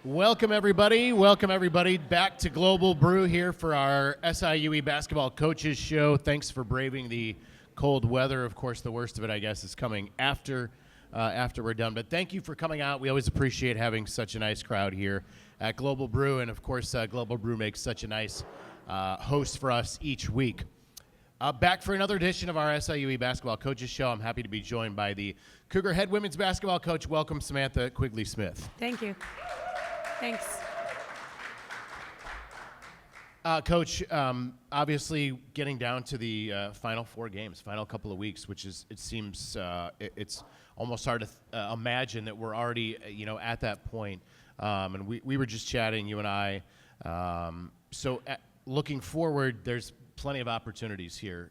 Welcome everybody back to Global Brew here for our SIUE Basketball Coaches Show. Thanks for braving the cold weather. Of course, the worst of it, I guess, is coming after we're done. But thank you for coming out. We always appreciate having such a nice crowd here at Global Brew. And, of course, Global Brew makes such a nice host for us each week. Back for another edition of our SIUE Basketball Coaches Show. I'm happy to be joined by the Cougar head women's basketball coach. Welcome, Samantha Quigley-Smith. Thank you. Thanks. Coach, obviously getting down to the final four games, final couple of weeks, which is, it seems, it's almost hard to imagine that we're already, at that point. And we were just chatting, you and I. Looking forward, there's plenty of opportunities here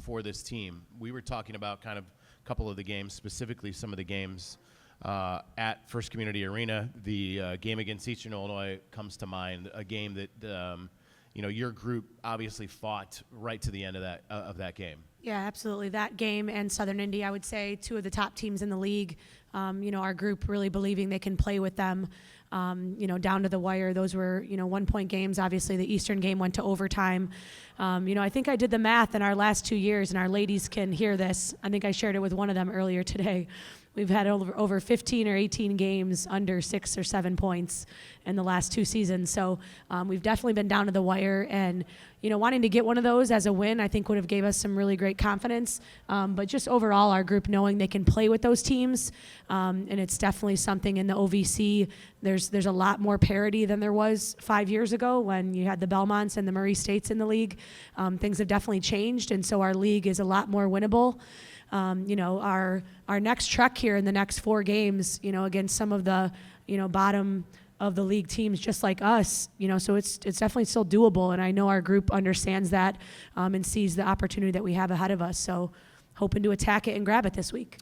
for this team. We were talking about kind of a couple of the games, specifically some of the games at First Community Arena. The game against Eastern Illinois comes to mind, a game that your group obviously fought right to the end of that game. Yeah, absolutely. That game and Southern Indy, I would say, two of the top teams in the league. Our group really believing they can play with them, down to the wire. Those were, 1-point games. Obviously, the Eastern game went to overtime. I think I did the math in our last 2 years, and our ladies can hear this. I think I shared it with one of them earlier today. We've had over 15 or 18 games under 6 or 7 points in the last 2 seasons. So we've definitely been down to the wire, and wanting to get one of those as a win, I think would have gave us some really great confidence. But just overall, our group knowing they can play with those teams, and it's definitely something in the OVC. There's a lot more parity than there was 5 years ago when you had the Belmonts and the Murray States in the league. Things have definitely changed, and so our league is a lot more winnable. Our next trek here in the next 4 games, against some of the, bottom of the league teams just like us, so it's definitely still doable. And I know our group understands that and sees the opportunity that we have ahead of us. So hoping to attack it and grab it this week.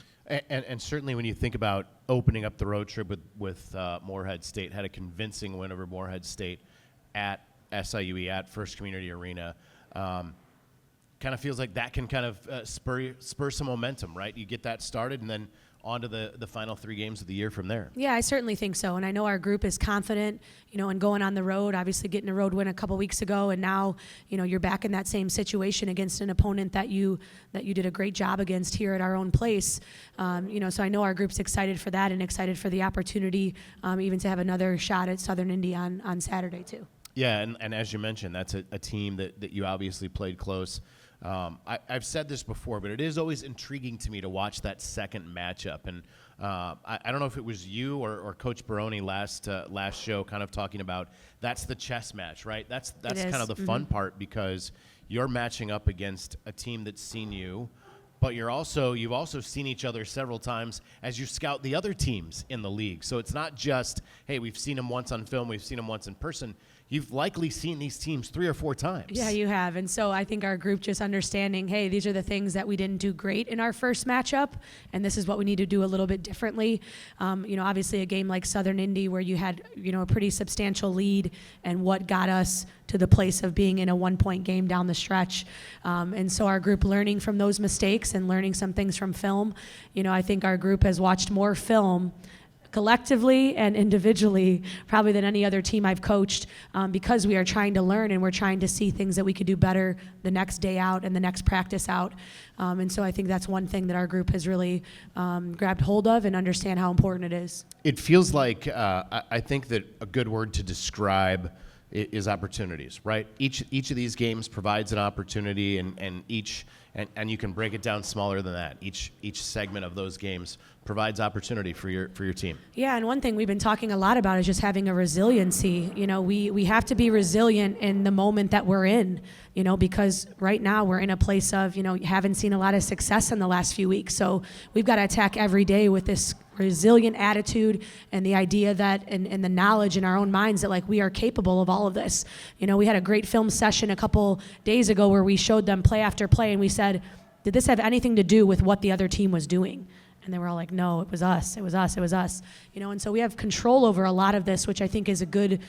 And certainly when you think about opening up the road trip with Morehead State, had a convincing win over Morehead State at SIUE at First Community Arena. Kind of feels like that can kind of spur some momentum, right? You get that started and then on to the final 3 games of the year from there. Yeah, I certainly think so. And I know our group is confident, in going on the road, obviously getting a road win a couple weeks ago. And now, you're back in that same situation against an opponent that you did a great job against here at our own place. So I know our group's excited for that and excited for the opportunity even to have another shot at Southern Indy on Saturday too. Yeah, and as you mentioned, that's a team that you obviously played close. I've said this before, but it is always intriguing to me to watch that second matchup. And I don't know if it was you or Coach Baroni last show kind of talking about that's the chess match, right? That's kind of the fun part, because you're matching up against a team that's seen you, but you've also seen each other several times as you scout the other teams in the league. So it's not just, hey, we've seen them once on film, we've seen them once in person. You've likely seen these teams 3 or 4 times. Yeah, you have. And so I think our group just understanding, hey, these are the things that we didn't do great in our first matchup, and this is what we need to do a little bit differently. Obviously a game like Southern Indy where you had, a pretty substantial lead and what got us to the place of being in a 1-point game down the stretch. And so our group learning from those mistakes and learning some things from film. I think our group has watched more film collectively and individually probably than any other team I've coached, because we are trying to learn and we're trying to see things that we could do better the next day out and the next practice out. And so I think that's one thing that our group has really grabbed hold of and understand how important it is. It feels like I think that a good word to describe is opportunities, right? Each of these games provides an opportunity, and you can break it down smaller than that. Each segment of those games provides opportunity for your team. Yeah, and one thing we've been talking a lot about is just having a resiliency. We have to be resilient in the moment that we're in, because right now we're in a place of, haven't seen a lot of success in the last few weeks. So we've got to attack every day with this resilient attitude and the idea that and the knowledge in our own minds that we are capable of all of this. We had a great film session a couple days ago where we showed them play after play and we said, did this have anything to do with what the other team was doing? And they were all like, no, it was us. And so we have control over a lot of this, which I think is a good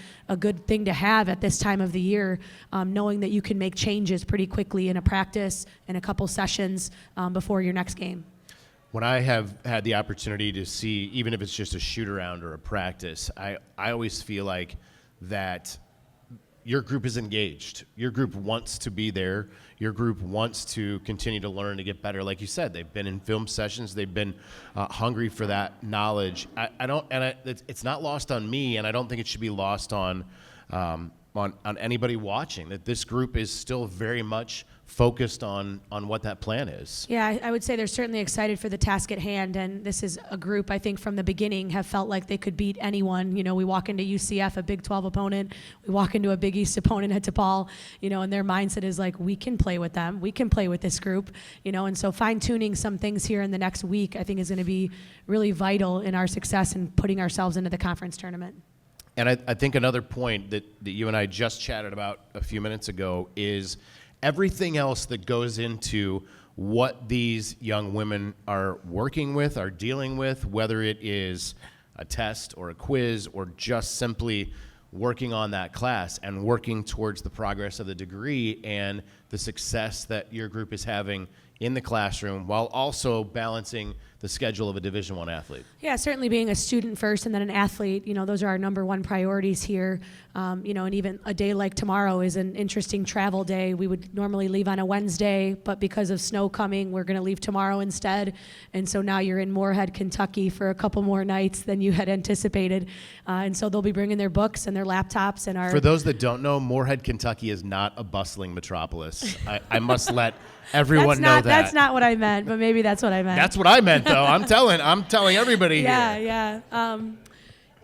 thing to have at this time of the year, knowing that you can make changes pretty quickly in a practice and a couple sessions before your next game. When I have had the opportunity to see, even if it's just a shoot around or a practice, I always feel like that your group is engaged. Your group wants to be there. Your group wants to continue to learn, to get better. Like you said, they've been in film sessions. They've been hungry for that knowledge. It's not lost on me, and I don't think it should be lost on anybody watching, that this group is still very much focused on what that plan is. Yeah, I would say they're certainly excited for the task at hand, and this is a group I think from the beginning have felt like they could beat anyone. You know, we walk into UCF, a Big 12 opponent, we walk into a Big East opponent at DePaul, you know, and their mindset is like, we can play with them, we can play with this group, you know, and so fine-tuning some things here in the next week I think is going to be really vital in our success in putting ourselves into the conference tournament. And I think another point that you and I just chatted about a few minutes ago is everything else that goes into what these young women are working with, are dealing with, whether it is a test or a quiz or just simply working on that class and working towards the progress of the degree and the success that your group is having in the classroom while also balancing the schedule of a Division I athlete. Yeah, certainly being a student first and then an athlete, you know, those are our number one priorities here. You know, and even a day like tomorrow is an interesting travel day. We would normally leave on a Wednesday, but because of snow coming, we're going to leave tomorrow instead. And so now you're in Moorhead, Kentucky for a couple more nights than you had anticipated. And so they'll be bringing their books and their laptops and our... For those that don't know, Moorhead, Kentucky is not a bustling metropolis. I must let everyone know that. That's not what I meant, but maybe that's what I meant. That's what I meant, though. I'm telling everybody here. Yeah.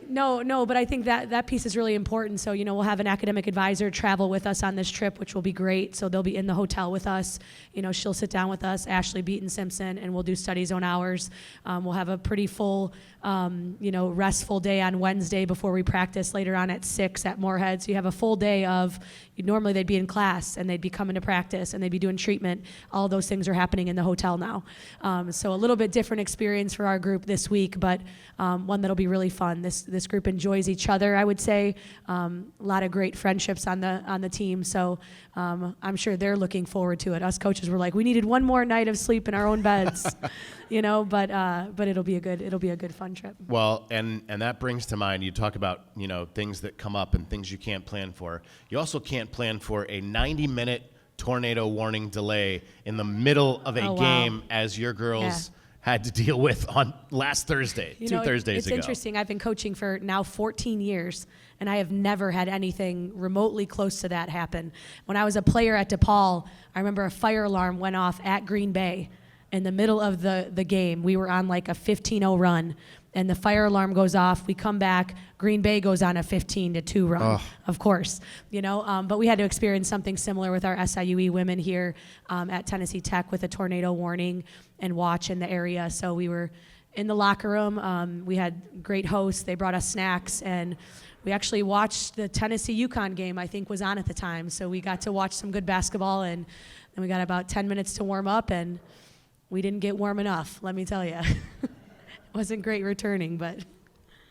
No, but I think that piece is really important. So, you know, we'll have an academic advisor travel with us on this trip, which will be great. So they'll be in the hotel with us. You know, she'll sit down with us, Ashley Beaton-Simpson, and we'll do study zone hours. We'll have a pretty full, you know, restful day on Wednesday before we practice later on at 6 at Moorhead. So you have a full day of, normally they'd be in class and they'd be coming to practice and they'd be doing treatment. All those things are happening in the hotel now. So a little bit different experience for our group this week, but one that'll be really fun. This group enjoys each other, I would say. A lot of great friendships on the team. So I'm sure they're looking forward to it. Us coaches were like, we needed one more night of sleep in our own beds, you know. But it'll be a good fun trip. Well, and that brings to mind, you talk about, you know, things that come up and things you can't plan for. You also can't plan for a 90-minute tornado warning delay in the middle of a game, as your girls had to deal with on last Thursday, two Thursdays ago. It's interesting. I've been coaching for now 14 years, and I have never had anything remotely close to that happen. When I was a player at DePaul, I remember a fire alarm went off at Green Bay in the middle of the game. We were on like a 15-0 run, and the fire alarm goes off. We come back. Green Bay goes on a 15-2 run, of course. You know, but we had to experience something similar with our SIUE women here at Tennessee Tech with a tornado warning and watch in the area. So we were in the locker room. We had great hosts. They brought us snacks, and we actually watched the Tennessee-UConn game, I think was on at the time. So we got to watch some good basketball, and then we got about 10 minutes to warm up, and we didn't get warm enough, let me tell you. It wasn't great returning, but...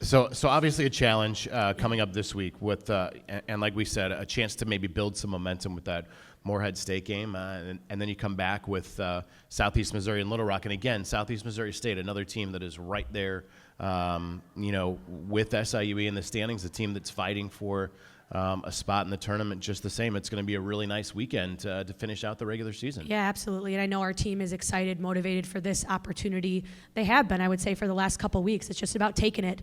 So obviously a challenge coming up this week with, and like we said, a chance to maybe build some momentum with that Moorhead State game, and then you come back with Southeast Missouri and Little Rock, and again, Southeast Missouri State, another team that is right there, you know, with SIUE in the standings, a team that's fighting for a spot in the tournament just the same. It's going to be a really nice weekend to finish out the regular season. Yeah, absolutely. And I know our team is excited, motivated for this opportunity. They have been, I would say, for the last couple of weeks. It's just about taking it.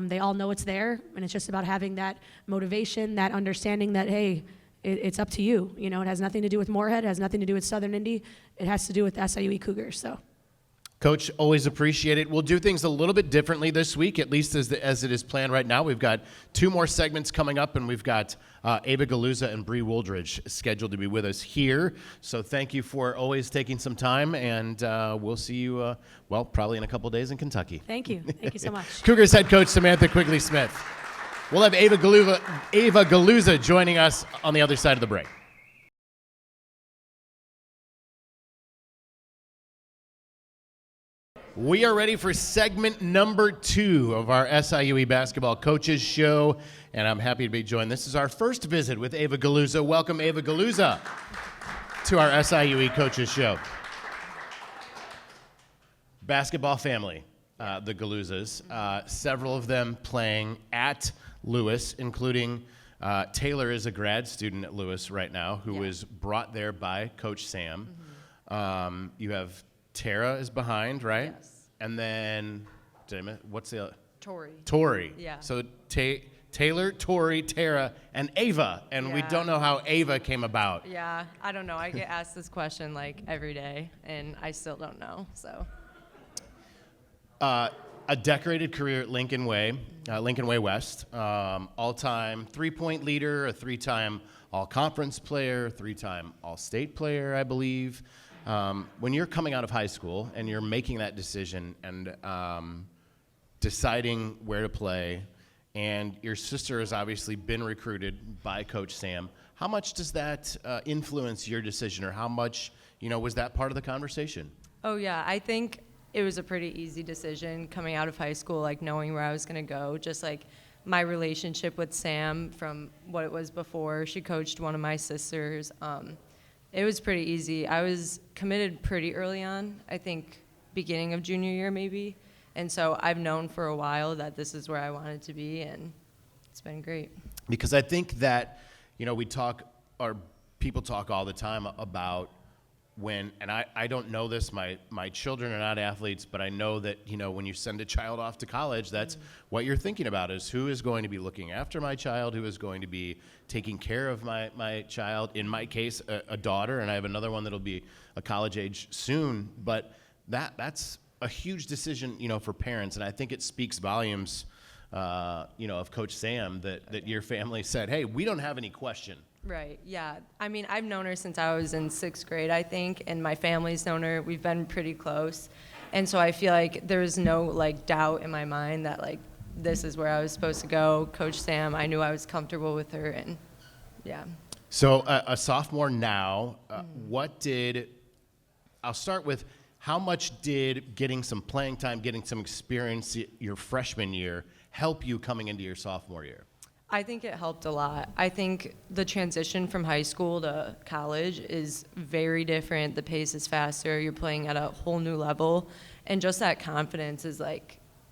They all know it's there, and it's just about having that motivation, that understanding that, hey, it's up to you. You know, it has nothing to do with Moorhead. It has nothing to do with Southern Indy. It has to do with SIUE Cougars. So. Coach, always appreciate it. We'll do things a little bit differently this week, at least as it is planned right now. We've got 2 more segments coming up, and we've got Ava Galuza and Bree Wooldridge scheduled to be with us here. So thank you for always taking some time, and we'll see you, well, probably in a couple days in Kentucky. Thank you. Thank you so much. Cougars head coach Samantha Quigley-Smith. We'll have Ava Galuza joining us on the other side of the break. We are ready for segment number 2 of our SIUE Basketball Coaches Show, and I'm happy to be joined. This is our first visit with Ava Galuza. Welcome, Ava Galuza, to our SIUE Coaches Show. basketball family, the Galuzas. Several of them playing at Lewis, including Taylor is a grad student at Lewis right now, who was brought there by Coach Sam. You have Tara is behind, right? Yes. And then, what's the other? Tori. Yeah. So Taylor, Tori, Tara, and Ava. And we don't know how Ava came about. Yeah, I don't know. I get asked this question like every day, and I still don't know. So. A decorated career at Lincoln Way West, all-time three-point leader, a three-time all-conference player, three-time all-state player, I believe. When you're coming out of high school and you're making that decision and deciding where to play, and your sister has obviously been recruited by Coach Sam, how much does that influence your decision, or how much, was that part of the conversation? Oh, yeah. I think it was a pretty easy decision coming out of high school, like knowing where I was going to go. Just like my relationship with Sam from what it was before. She coached one of my sisters. It was pretty easy. I was committed pretty early on, I think beginning of junior year maybe. And so I've known for a while that this is where I wanted to be, and it's been great. Because I think that, people talk all the time about and I don't know this, my children are not athletes, but I know that, when you send a child off to college, that's what you're thinking about is who is going to be looking after my child, who is going to be taking care of my child, in my case, a daughter, and I have another one that'll be a college age soon, but that's a huge decision, for parents, and I think it speaks volumes, of Coach Sam that your family said, hey, we don't have any question. Right, yeah. I mean, I've known her since I was in 6th grade, I think, and my family's known her. We've been pretty close. And so I feel like there's no, doubt in my mind that, this is where I was supposed to go. Coach Sam, I knew I was comfortable with her, and, yeah. So a sophomore now, I'll start with, how much did getting some playing time, getting some experience your freshman year help you coming into your sophomore year? I think it helped a lot. I think the transition from high school to college is very different. The pace is faster. You're playing at a whole new level. And just that confidence is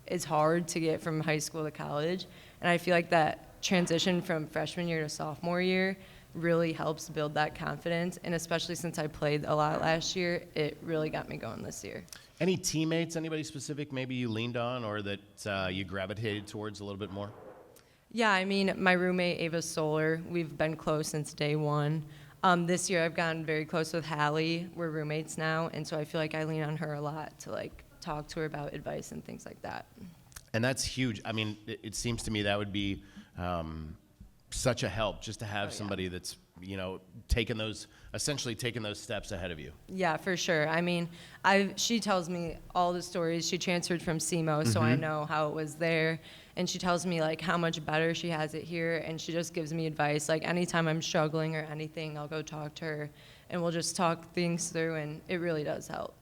it's hard to get from high school to college. And I feel like that transition from freshman year to sophomore year really helps build that confidence. And especially since I played a lot last year, it really got me going this year. Any teammates, anybody specific maybe you leaned on or that you gravitated towards a little bit more? Yeah, I mean, my roommate, Ava Solar, we've been close since day one. This year I've gotten very close with Hallie. We're roommates now, and so I feel like I lean on her a lot to, talk to her about advice and things like that. And that's huge. I mean, it seems to me that would be such a help just to have somebody that's, essentially taking those steps ahead of you. Yeah, for sure. I mean, she tells me all the stories. She transferred from SEMO, so I know how it was there. And she tells me how much better she has it here, and she just gives me advice. Anytime I'm struggling or anything, I'll go talk to her, and we'll just talk things through, and it really does help.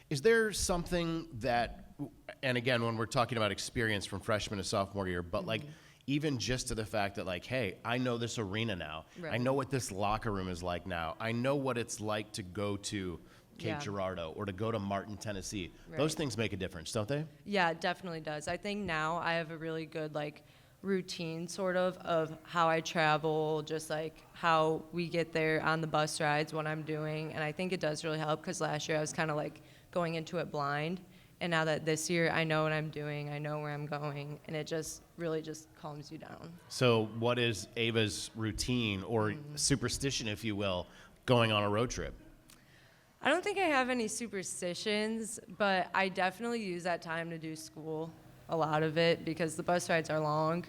Is there something that, and again, when we're talking about experience from freshman to sophomore year, but even just to the fact that hey, I know this arena now. Right. I know what this locker room is like now. I know what it's like to go to Cape Girardeau or to go to Martin, Tennessee. Right. Those things make a difference, don't they? Yeah, it definitely does. I think now I have a really good routine sort of how I travel, just how we get there on the bus rides, what I'm doing, and I think it does really help because last year I was kind of going into it blind, and now that this year I know what I'm doing, I know where I'm going, and it just really just calms you down. So what is Ava's routine or superstition, if you will, going on a road trip? I don't think I have any superstitions, but I definitely use that time to do school, a lot of it, because the bus rides are long.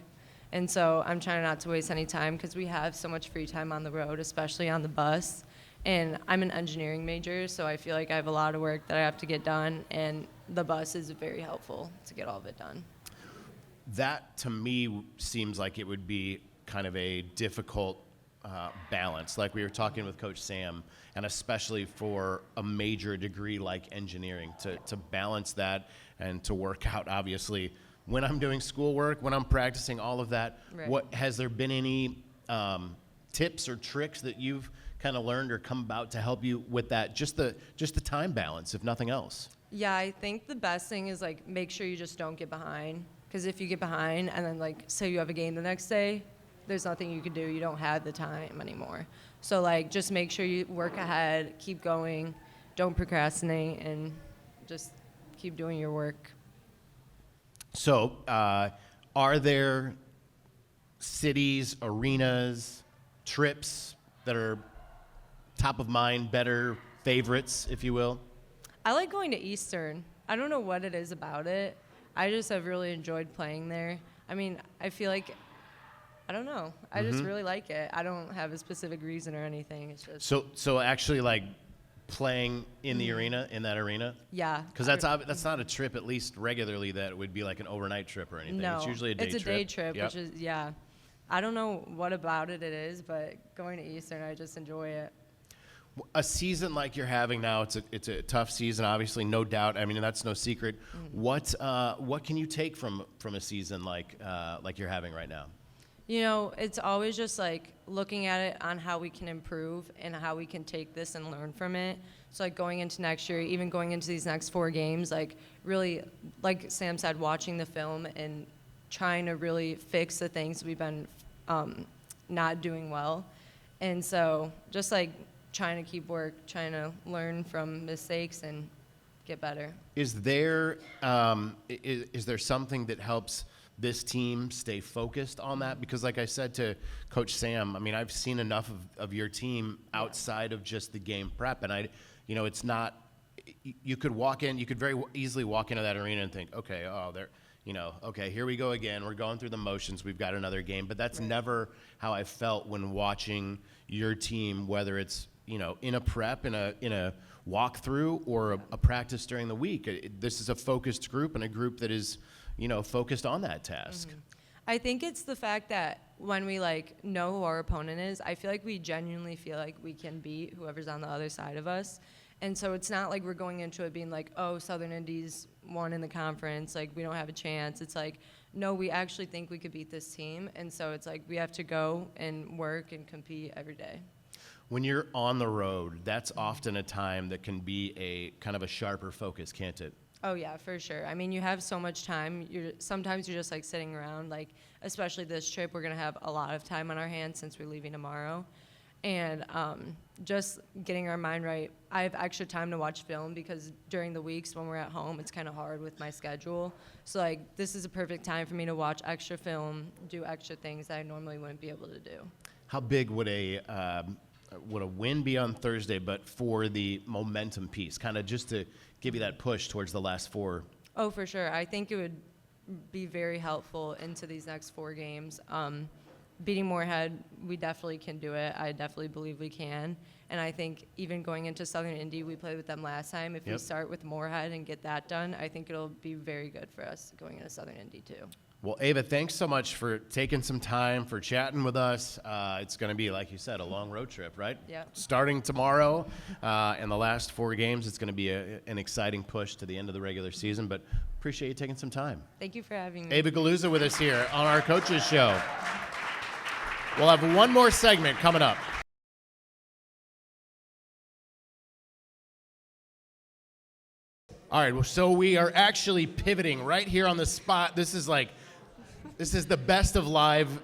And so I'm trying not to waste any time because we have so much free time on the road, especially on the bus. And I'm an engineering major, so I feel like I have a lot of work that I have to get done, and the bus is very helpful to get all of it done. That, to me, seems like it would be kind of a difficult balance, like we were talking with Coach Sam, and especially for a major degree like engineering, to balance that and to work out, obviously, when I'm doing schoolwork, when I'm practicing, all of that. Right. Has there been any tips or tricks that you've kind of learned or come about to help you with that, just the time balance, if nothing else? Yeah, I think the best thing is like make sure you just don't get behind. Because if you get behind and then like say you have a game the next day, there's nothing you can do. You don't have the time anymore. So like just make sure you work ahead, keep going, don't procrastinate, and just keep doing your work. So, are there cities, arenas, trips that are top of mind, better favorites, if you will? I like going to Eastern. I don't know what it is about it. I just have really enjoyed playing there. I mean, I feel like, I don't know. I just really like it. I don't have a specific reason or anything. It's just, So actually, like playing in the arena, in that arena, yeah. because that's not a trip, at least regularly, that would be like an overnight trip or anything. No, It's usually a day trip. It's a day trip, Yep. which is, yeah. I don't know what about it is, but going to Eastern, I just enjoy it. A season like you're having now, it's a tough season, obviously, no doubt. I mean, that's no secret. What can you take from a season like you're having right now? You know, it's always just like looking at it on how we can improve and how we can take this and learn from it. So like going into next year, even going into these next 4 games, like really, like Sam said, watching the film and trying to really fix the things we've been not doing well. And so just like trying to keep work, trying to learn from mistakes and get better. Is there something that helps this team stay focused on that? Because like I said to Coach Sam, I mean, I've seen enough of your team outside of just the game prep, and it's not, you could very easily walk into that arena and think, okay, okay, here we go again. We're going through the motions. We've got another game. But that's never how I felt when watching your team, whether it's, in a prep, in a walkthrough, or a practice during the week. This is a focused group and a group that is, focused on that task. I think it's the fact that when we know who our opponent is, I feel like we genuinely feel like we can beat whoever's on the other side of us. And so it's not like we're going into it being like, oh, Southern Indy's won in the conference, like we don't have a chance. It's like, no, we actually think we could beat this team. And so it's like we have to go and work and compete every day. When you're on the road, that's often a time that can be a kind of a sharper focus, can't it? Oh yeah, for sure. I mean, you have so much time. Sometimes you're just like sitting around, like especially this trip, we're gonna have a lot of time on our hands since we're leaving tomorrow, and just getting our mind right. I have extra time to watch film because during the weeks when we're at home, it's kind of hard with my schedule. So like, this is a perfect time for me to watch extra film, do extra things that I normally wouldn't be able to do. How big would a win be on Thursday, but for the momentum piece, kind of just to give you that push towards the last 4? Oh, for sure. I think it would be very helpful into these next 4 games. Beating Moorhead, we definitely can do it. I definitely believe we can. And I think even going into Southern Indy, we played with them last time. If we start with Moorhead and get that done, I think it'll be very good for us going into Southern Indy too. Well, Ava, thanks so much for taking some time, for chatting with us. It's going to be, like you said, a long road trip, right? Yeah. Starting tomorrow, and the last 4 games, it's going to be an exciting push to the end of the regular season. But appreciate you taking some time. Thank you for having me. Ava Galuzza with us here on our Coaches Show. We'll have one more segment coming up. All right, well, so we are actually pivoting right here on the spot. This is the best of live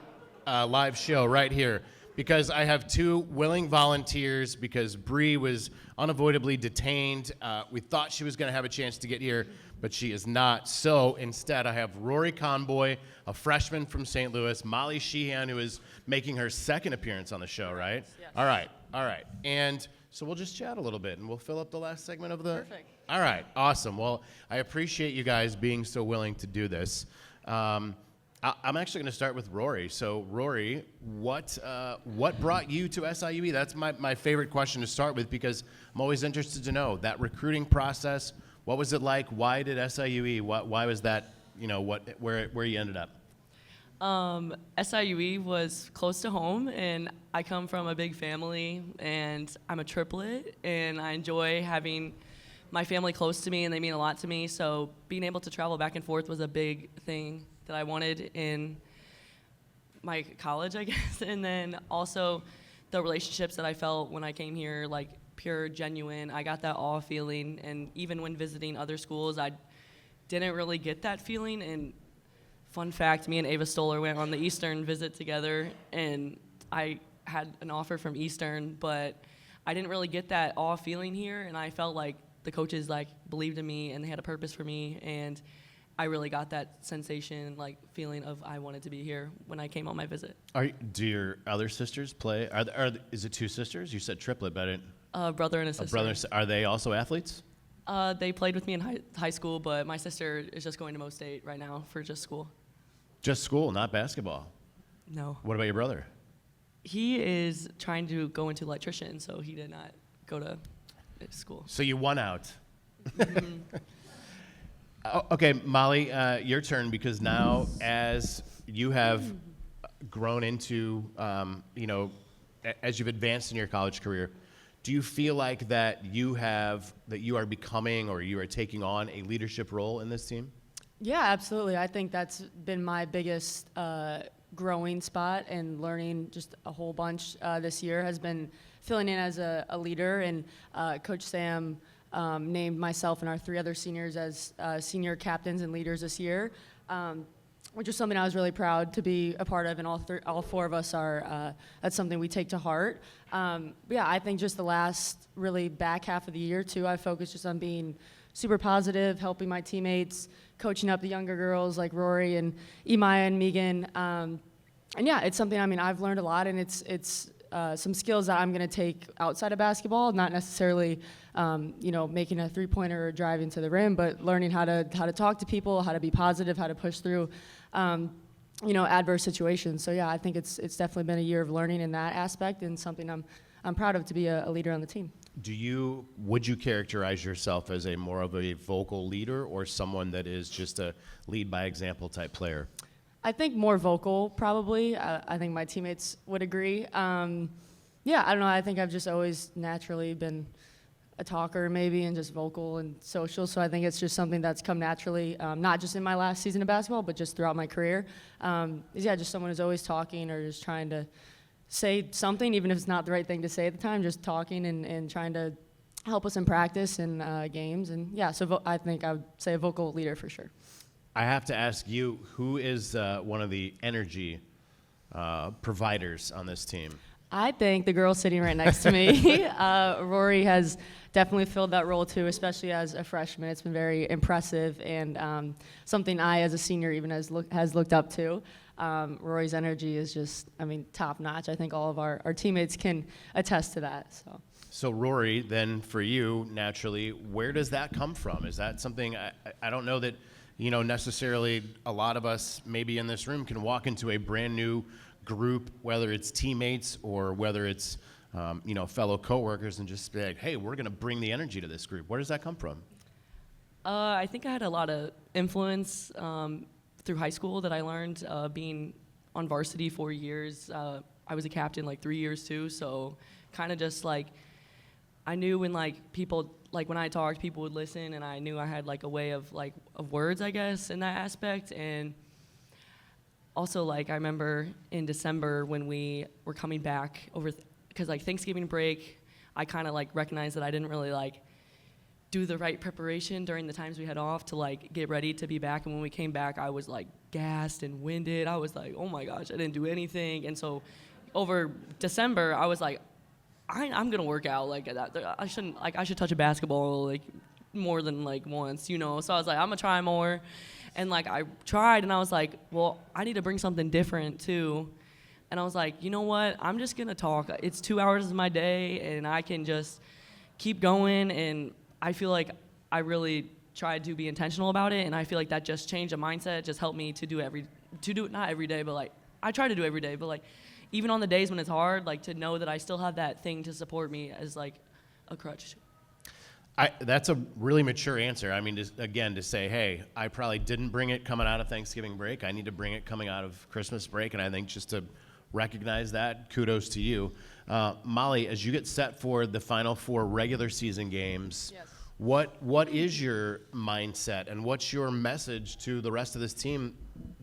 show right here, because I have 2 willing volunteers because Bree was unavoidably detained. We thought she was going to have a chance to get here, but she is not. So instead, I have Rory Conboy, a freshman from St. Louis, Molly Sheehan, who is making her 2nd appearance on the show, right? Yes. All right. And so we'll just chat a little bit, and we'll fill up the last segment of the... Perfect. All right, awesome. Well, I appreciate you guys being so willing to do this. I'm actually going to start with Rory. So, Rory, what brought you to SIUE? That's my favorite question to start with, because I'm always interested to know that recruiting process. What was it like? Why did SIUE? Why was that? Where you ended up? SIUE was close to home, and I come from a big family, and I'm a triplet, and I enjoy having my family close to me, and they mean a lot to me. So being able to travel back and forth was a big thing that I wanted in my college, I guess. And then also the relationships that I felt when I came here, like pure, genuine. I got that awe feeling, and even when visiting other schools, I didn't really get that feeling. And fun fact, me and Ava Stoller went on the Eastern visit together, and I had an offer from Eastern, but I didn't really get that awe feeling here, and I felt like the coaches like believed in me and they had a purpose for me, and I really got that sensation, like feeling of I wanted to be here when I came on my visit. Do your other sisters play? Is it two sisters? You said triplet, but I didn't. A brother and a sister. Are they also athletes? They played with me in high school, but my sister is just going to Mo State right now for just school. Just school, not basketball. No. What about your brother? He is trying to go into electrician, so he did not go to school. So you won out. Okay, Molly, your turn, because now as you have grown into, as you've advanced in your college career, do you feel like that you are becoming or you are taking on a leadership role in this team? Yeah, absolutely. I think that's been my biggest growing spot, and learning just a whole bunch this year has been filling in as a leader. And Coach Sam named myself and our 3 other seniors as senior captains and leaders this year, which is something I was really proud to be a part of, and all 4 of us are. That's something we take to heart. Yeah, I think just the last really back half of the year too, I focused just on being super positive, helping my teammates, coaching up the younger girls like Rory and Imaya and Megan. And yeah, it's something, I've learned a lot, and it's some skills that I'm going to take outside of basketball, not necessarily, making a three-pointer or driving to the rim, but learning how to talk to people, how to be positive, how to push through, adverse situations. So yeah, I think it's definitely been a year of learning in that aspect, and something I'm proud of to be a leader on the team. Would you characterize yourself as more of a vocal leader, or someone that is just a lead by example type player? I think more vocal, probably. I think my teammates would agree. Yeah, I don't know. I think I've just always naturally been a talker, maybe, and just vocal and social. So I think it's just something that's come naturally, not just in my last season of basketball, but just throughout my career. Just someone who's always talking or just trying to say something, even if it's not the right thing to say at the time, just talking and trying to help us in practice and games. And yeah, so I think I would say a vocal leader for sure. I have to ask you, who is one of the energy providers on this team? I think the girl sitting right next to me, Rory, has definitely filled that role too, especially as a freshman. It's been very impressive, and something I, as a senior, even has looked up to. Rory's energy is just, top notch. I think all of our teammates can attest to that. So Rory, then for you, naturally, where does that come from? Is that something, I don't know that, necessarily a lot of us maybe in this room can walk into a brand new group, whether it's teammates or whether it's, fellow coworkers, and just be like, hey, we're going to bring the energy to this group. Where does that come from? I think I had a lot of influence through high school that I learned being on varsity 4 years. I was a captain 3 years too, so kind of just I knew when people, when I talked, people would listen, and I knew I had a way of words, I guess, in that aspect. And also I remember in December when we were coming back over, because Thanksgiving break, I kind of recognized that I didn't really do the right preparation during the times we had off to get ready to be back. And when we came back, I was gassed and winded. I was oh my gosh, I didn't do anything. And so over December, I was I'm gonna work out I shouldn't I should touch a basketball more than once, So I was I'm gonna try more, and I tried, and I was well, I need to bring something different too, and I was you know what, I'm just gonna talk. It's 2 hours of my day, and I can just keep going, and I feel I really tried to be intentional about it, and I feel that just changed the mindset, just helped me to do it not every day, but I try to do every day, but even on the days when it's hard, to know that I still have that thing to support me as a crutch. That's a really mature answer. To say, hey, I probably didn't bring it coming out of Thanksgiving break. I need to bring it coming out of Christmas break. And I think just to recognize that, kudos to you. Molly, as you get set for the Final Four regular season games, Yes. What is your mindset and what's your message to the rest of this team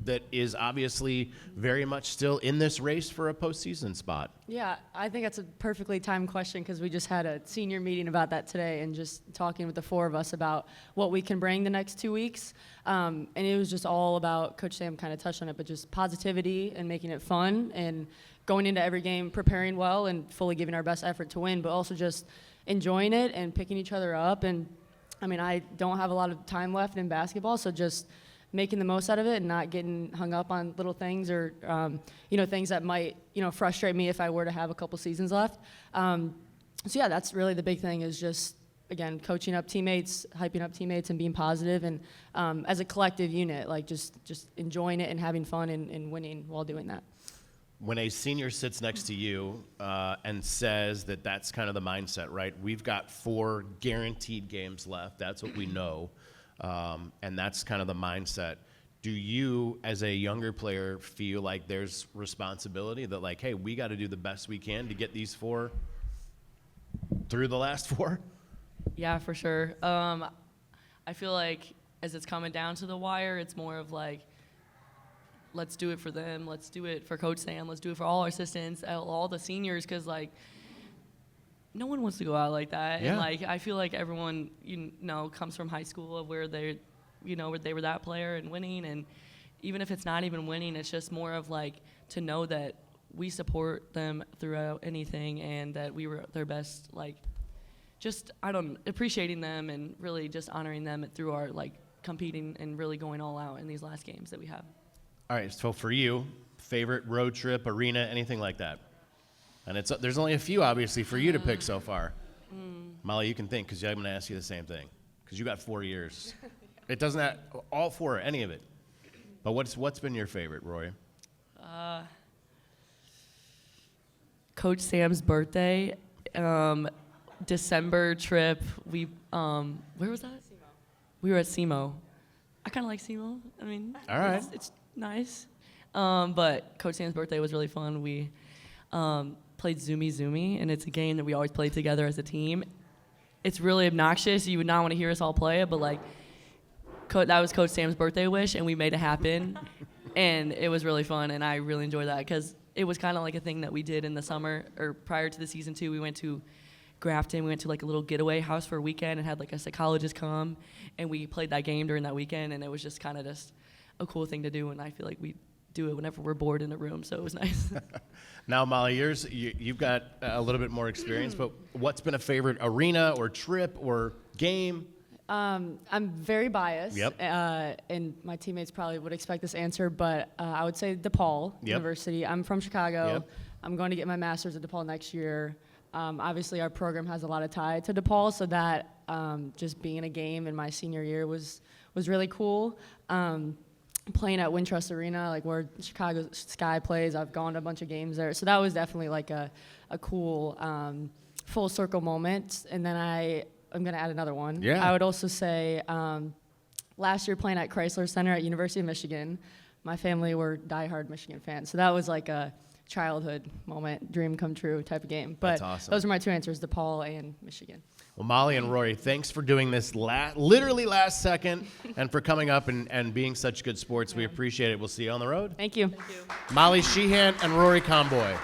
that is obviously very much still in this race for a postseason spot? Yeah, I think that's a perfectly timed question because we just had a senior meeting about that today and just talking with the four of us about what we can bring the next 2 weeks. And it was just all about, Coach Sam kind of touched on it, but just positivity and making it fun and going into every game preparing well and fully giving our best effort to win, but also just enjoying it and picking each other up. And I mean, I don't have a lot of time left in basketball, so just making the most out of it and not getting hung up on little things or, things that might, frustrate me if I were to have a couple seasons left. So yeah, that's really the big thing is just, again, coaching up teammates, hyping up teammates and being positive and as a collective unit, like just enjoying it and having fun and winning while doing that. When a senior sits next to you and says that that's kind of the mindset, right? We've got 4 guaranteed games left. That's what we know. And that's kind of the mindset. Do you, as a younger player, feel like there's responsibility that, like, hey, we got to do the best we can to get these 4 through the last 4? Yeah, for sure. I feel like as it's coming down to the wire, it's more of like, let's do it for them. Let's do it for Coach Sam. Let's do it for all our assistants, all the seniors, because, like, no one wants to go out like that. Yeah. And, like, I feel like everyone, comes from high school where where they were that player and winning. And even if it's not even winning, it's just more of, like, to know that we support them throughout anything and that we were their best, like, just, appreciating them and really just honoring them through our, like, competing and really going all out in these last games that we have. All right, so for you, favorite road trip, arena, anything like that? And there's only a few, obviously, for you to pick so far. Molly, you can think, because I'm going to ask you the same thing, because you got 4 years. It doesn't have all 4, any of it. But what's been your favorite, Rory? Coach Sam's birthday, December trip. Where was that? SEMO. We were at SEMO. I kind of like SEMO. I mean, all right, it's nice. But Coach Sam's birthday was really fun. We played Zoomy Zoomy, and it's a game that we always play together as a team. It's really obnoxious. You would not want to hear us all play it, but, like, that was Coach Sam's birthday wish, and we made it happen. And it was really fun, and I really enjoyed that because it was kind of like a thing that we did in the summer or prior to the season 2. We went to Grafton. We went to, like, a little getaway house for a weekend and had, like, a psychologist come, and we played that game during that weekend, and it was just kind of just a cool thing to do, and I feel like we do it whenever we're bored in a room, so it was nice. Now, Molly, you've got a little bit more experience, but what's been a favorite arena or trip or game? I'm very biased, Yep. And my teammates probably would expect this answer, but I would say DePaul University. I'm from Chicago. Yep. I'm going to get my master's at DePaul next year. Obviously, our program has a lot of tie to DePaul, so that just being a game in my senior year was really cool. Playing at Wintrust Arena, like where Chicago Sky plays, I've gone to a bunch of games there, so that was definitely like a cool full circle moment. And then I'm going to add another one. Yeah. I would also say last year playing at Chrysler Center at University of Michigan, my family were diehard Michigan fans, so that was like a childhood moment, dream come true type of game. But That's awesome. Those are my 2 answers, DePaul and Michigan. Well, Molly and Rory, thanks for doing this literally last second and for coming up and being such good sports. We appreciate it. We'll see you on the road. Thank you. Molly Sheehan and Rory Comboy.